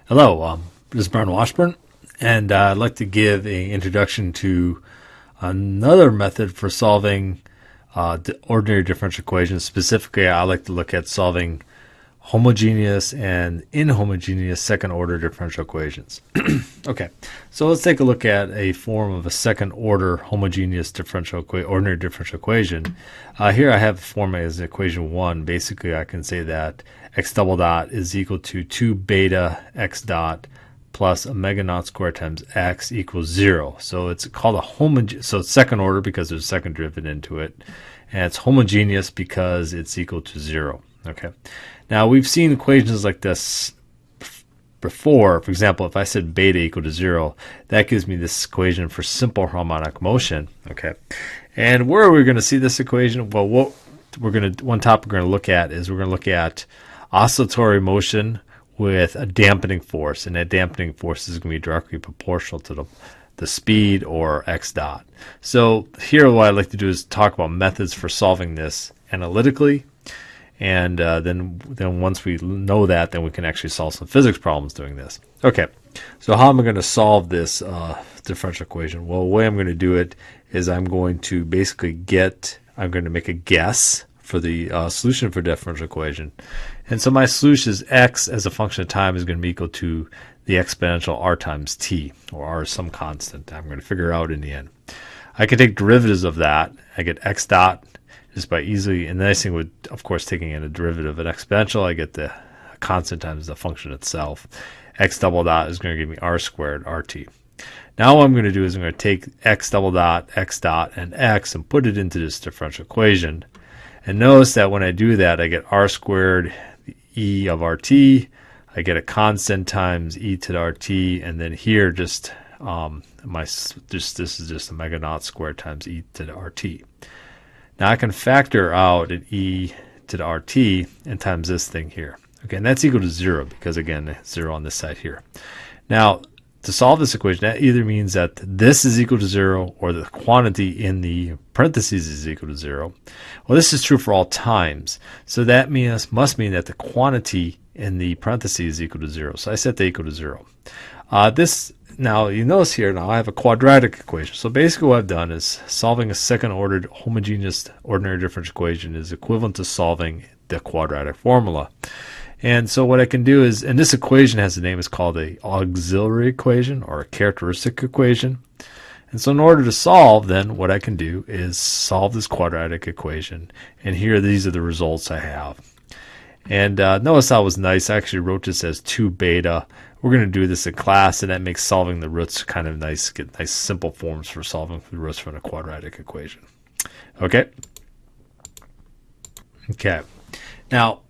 Hello, this is Brian Washburn, and I'd like to give an introduction to another method for solving ordinary differential equations. Specifically, I like to look at solving homogeneous and inhomogeneous second order differential equations. Okay, so let's take a look at a form of a second order homogeneous ordinary differential equation. Here I have the form as equation 1. Basically, I can say that x double dot is equal to 2 beta x dot plus omega naught squared times x equals 0. So it's called a homogeneous. So it's second order because there's a second derivative into it, and it's homogeneous because it's equal to 0. Okay. Now we've seen equations like this before. For example, if I said beta equal to 0, that gives me this equation for simple harmonic motion. Okay. And where are we going to see this equation? Well, one topic we're going to look at is we're going to look at oscillatory motion with a dampening force, and that dampening force is going to be directly proportional to the speed, or x dot. So here what I'd like to do is talk about methods for solving this analytically, and then once we know that, then we can actually solve some physics problems doing this. Okay, so how am I going to solve this differential equation? Well, the way I'm going to do it is I'm going to make a guess for the solution for differential equation. And so my solution is x as a function of time is going to be equal to the exponential r times t, or r is some constant I'm going to figure out in the end. I can take derivatives of that. I get x dot just by easily, and the nice thing with, of course, taking in a derivative of an exponential, I get the constant times the function itself. X double dot is going to give me r squared rt. Now what I'm going to do is I'm going to take x double dot, x dot, and x and put it into this differential equation. And notice that when I do that, I get r squared e of rt. I get a constant times e to the rt, and then here this is just omega naught squared times e to the rt. Now I can factor out an e to the rt and times this thing here. Okay, and that's equal to 0 because, again, 0 on this side here. Now, to solve this equation, that either means that this is equal to 0 or the quantity in the parentheses is equal to 0. Well, this is true for all times. So that must mean that the quantity in the parentheses is equal to 0. So I set that equal to 0. Now, you notice here, now I have a quadratic equation. So basically what I've done is solving a second ordered homogeneous ordinary differential equation is equivalent to solving the quadratic formula. And so what I can do is, and this equation has a name, it's called an auxiliary equation or a characteristic equation. And so in order to solve, then what I can do is solve this quadratic equation. And here, these are the results I have. And notice that was nice. I actually wrote this as 2 beta. We're going to do this in class, and that makes solving the roots kind of nice, get nice simple forms for solving the roots from a quadratic equation. Okay. Okay. Now,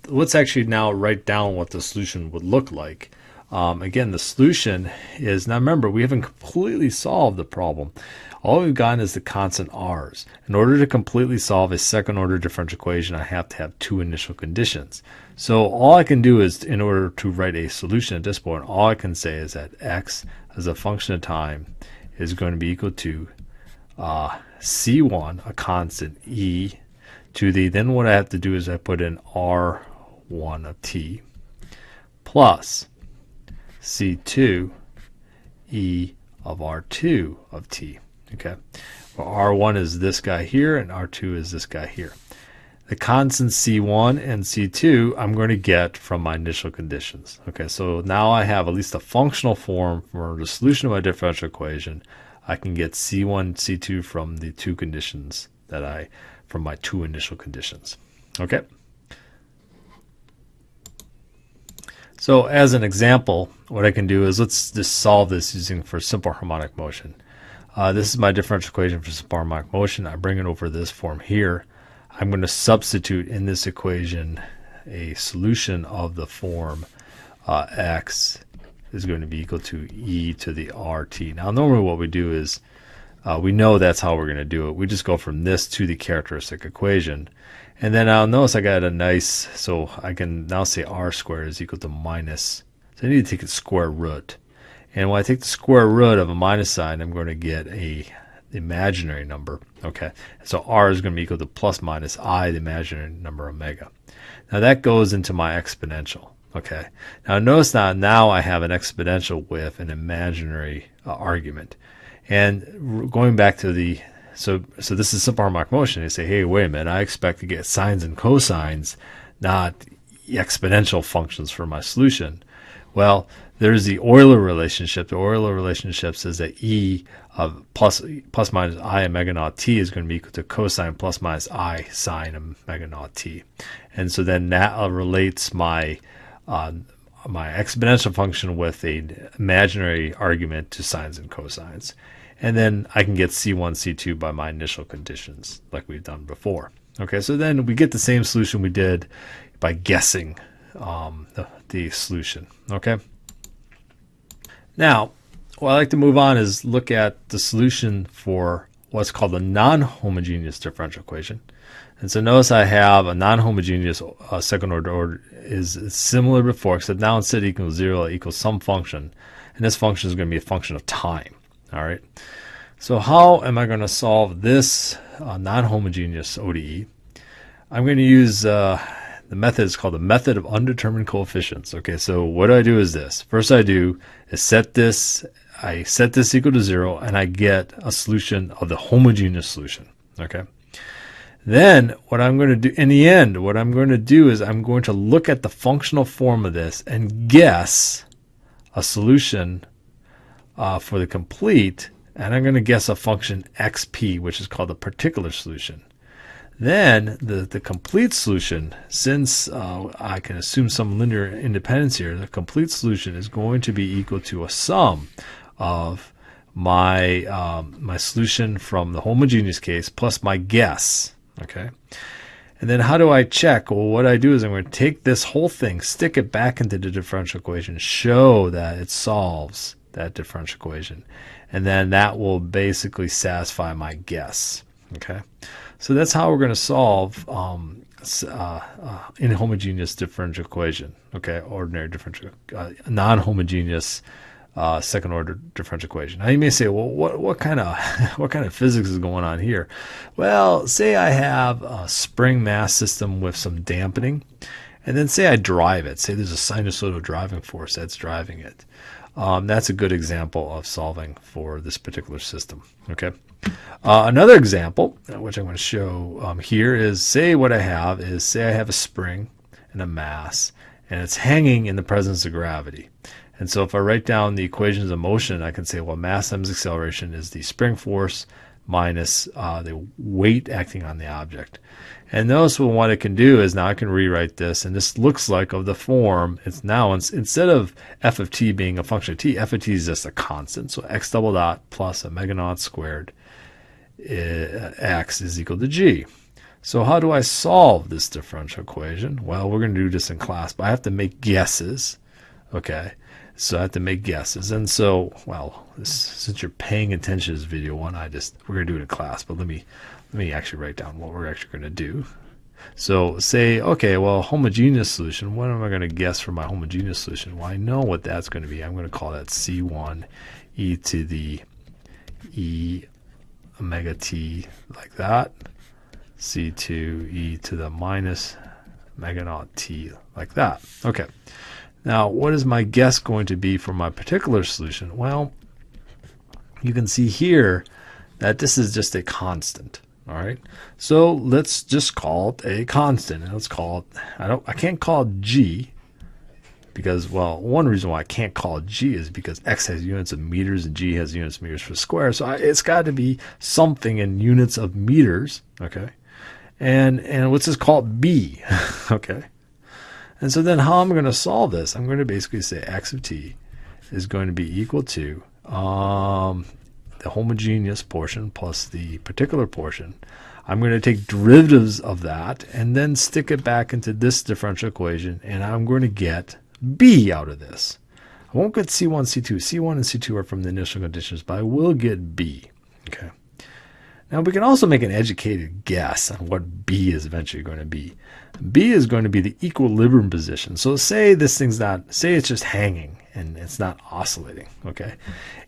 let's actually now write down what the solution would look like. Again, the solution is, now remember, we haven't completely solved the problem. All we've gotten is the constant r's. In order to completely solve a second order differential equation, I have to have 2 initial conditions. So all I can do is, in order to write a solution at this point, all I can say is that x as a function of time is going to be equal to c1, a constant, e, to the, then what I have to do is I put in r1 of t plus c2 e of r2 of t. Okay, well, r1 is this guy here and r2 is this guy here. The constants c1 and c2 I'm going to get from my initial conditions. Okay, so now I have at least a functional form for the solution of my differential equation. I can get c1, c2 from the 2 conditions from my 2 initial conditions. Okay. So as an example, what I can do is let's just solve this using for simple harmonic motion. This is my differential equation for simple harmonic motion. I bring it over this form here. I'm going to substitute in this equation a solution of the form x is going to be equal to e to the rt. Now normally what we do is we know that's how we're going to do it. We just go from this to the characteristic equation. And then I'll notice I got a nice, so I can now say r squared is equal to minus. So I need to take the square root. And when I take the square root of a minus sign, I'm going to get a imaginary number. Okay, so r is going to be equal to plus minus I, the imaginary number omega. Now that goes into my exponential. Okay. Now notice now I have an exponential with an imaginary argument. And going back to so this is simple harmonic motion. You say, hey, wait a minute, I expect to get sines and cosines, not exponential functions for my solution. Well, there's the Euler relationship. The Euler relationship says that E of plus minus I omega naught t is going to be equal to cosine plus minus I sine omega naught t. And so then that relates my exponential function with an imaginary argument to sines and cosines. And then I can get C1, C2 by my initial conditions like we've done before. Okay, so then we get the same solution we did by guessing the solution. Okay. Now, what I like to move on is look at the solution for what's called a non-homogeneous differential equation. And so notice I have a non-homogeneous second order is similar before, except now instead of equals 0, it equals some function. And this function is going to be a function of time. All right. So how am I going to solve this non-homogeneous ODE? I'm going to use the method is called the method of undetermined coefficients. Okay, so what I do is this. First I do is set this equal to 0, and I get a solution of the homogeneous solution. Okay. Then what I'm going to do in the end, what I'm going to do is I'm going to look at the functional form of this and guess a solution for the complete, and I'm going to guess a function xp, which is called the particular solution. Then the complete solution, since I can assume some linear independence here, the complete solution is going to be equal to a sum of my my solution from the homogeneous case plus my guess. Okay. And then how do I check? Well, what I do is I'm going to take this whole thing, stick it back into the differential equation, show that it solves that differential equation. And then that will basically satisfy my guess. Okay. So that's how we're going to solve inhomogeneous differential equation. Okay. Ordinary differential, non-homogeneous second order differential equation. Now you may say, well, what kind of physics is going on here? Well, say I have a spring mass system with some dampening, and then say I drive it. Say there's a sinusoidal driving force that's driving it. That's a good example of solving for this particular system. Okay. Another example, which I'm going to show here, is say I have a spring and a mass, and it's hanging in the presence of gravity. And so if I write down the equations of motion, I can say, well, mass times acceleration is the spring force minus the weight acting on the object. And notice what it can do is now I can rewrite this, and this looks like of the form. It's now, instead of f of t being a function of t, f of t is just a constant. So x double dot plus omega naught squared x is equal to g. So how do I solve this differential equation? Well, we're going to do this in class, but I have to make guesses. Okay. So I have to make guesses. And so, well, since you're paying attention to this video one, we're going to do it in class, but let me actually write down what we're actually going to do. So say, okay, well, homogeneous solution, what am I going to guess for my homogeneous solution? Well, I know what that's going to be. I'm going to call that C1 e to the e omega t, like that. C2 e to the minus omega naught t, like that. Okay. Now, what is my guess going to be for my particular solution? Well, you can see here that this is just a constant. All right. So let's just call it a constant. And let's call it, I can't call it G because, well, one reason why I can't call it G is because X has units of meters and G has units of meters per square. So it's got to be something in units of meters. Okay. And let's just call it B. Okay. And so then how am I going to solve this? I'm going to basically say x of t is going to be equal to the homogeneous portion plus the particular portion. I'm going to take derivatives of that and then stick it back into this differential equation, and I'm going to get b out of this. I won't get C1, C2. C1 and C2 are from the initial conditions, but I will get b. Okay. Now we can also make an educated guess on what B is eventually going to be. B is going to be the equilibrium position. So say this thing's not, say it's just hanging and it's not oscillating, okay?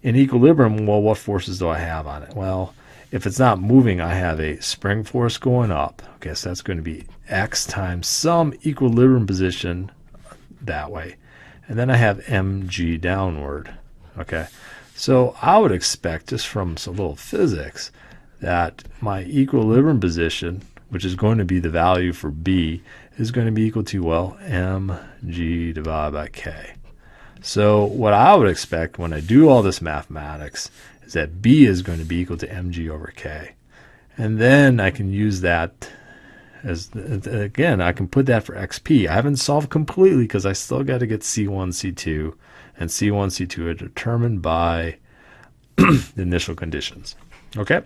In equilibrium, well, what forces do I have on it? Well, if it's not moving, I have a spring force going up. Okay, so that's going to be X times some equilibrium position that way. And then I have mg downward. Okay, so I would expect, just from some little physics, that my equilibrium position, which is going to be the value for B, is going to be equal to, well, mg divided by k. So what I would expect when I do all this mathematics is that B is going to be equal to mg over k. And then I can use that as, again, I can put that for xp. I haven't solved completely because I still got to get C1, C2, and C1, C2 are determined by the initial conditions. Okay?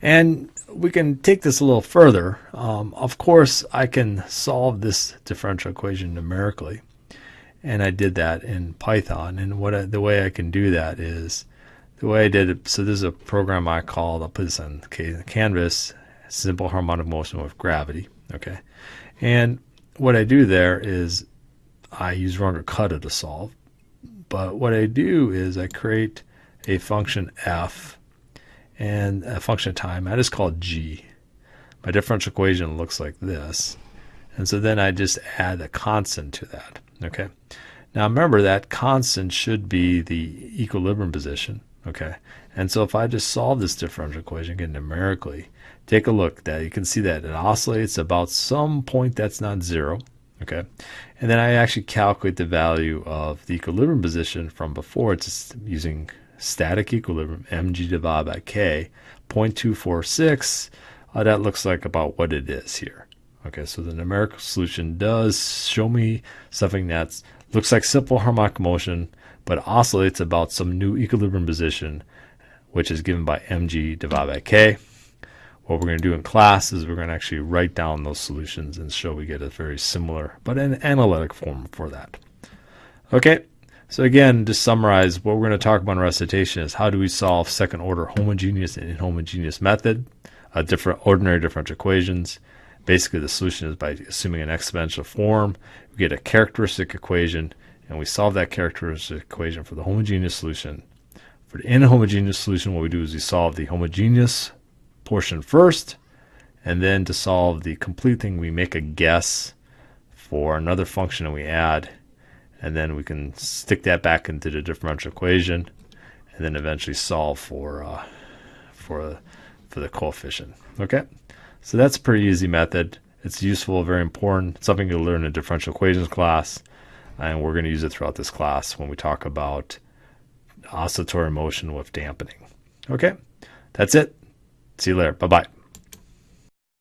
And we can take this a little further. Of course, I can solve this differential equation numerically. And I did that in Python. And the way I can do that is, the way I did it, so this is a program I called, I'll put this on the canvas, simple harmonic motion with gravity. Okay. And what I do there is I use Runge Kutta to solve. But what I do is I create a function f and a function of time. I just call it g. My differential equation looks like this. And so then I just add a constant to that. Okay. Now remember, that constant should be the equilibrium position. Okay. And so if I just solve this differential equation again numerically, take a look. That you can see that it oscillates about some point that's not zero. Okay. And then I actually calculate the value of the equilibrium position from before. It's using static equilibrium, mg divided by k, 0.246. That looks like about what it is here. Okay, so the numerical solution does show me something that looks like simple harmonic motion, but oscillates about some new equilibrium position, which is given by mg divided by k. What we're going to do in class is we're going to actually write down those solutions and show we get a very similar, but an analytic form for that. Okay. So again, to summarize, what we're going to talk about in recitation is how do we solve second order homogeneous and inhomogeneous method, different ordinary differential equations. Basically, the solution is by assuming an exponential form. We get a characteristic equation, and we solve that characteristic equation for the homogeneous solution. For the inhomogeneous solution, what we do is we solve the homogeneous portion first, and then to solve the complete thing, we make a guess for another function and we add, and then we can stick that back into the differential equation, and then eventually solve for the coefficient. Okay, so that's a pretty easy method. It's useful, very important. It's something you'll learn in differential equations class, and we're going to use it throughout this class when we talk about oscillatory motion with dampening. Okay, that's it. See you later. Bye-bye.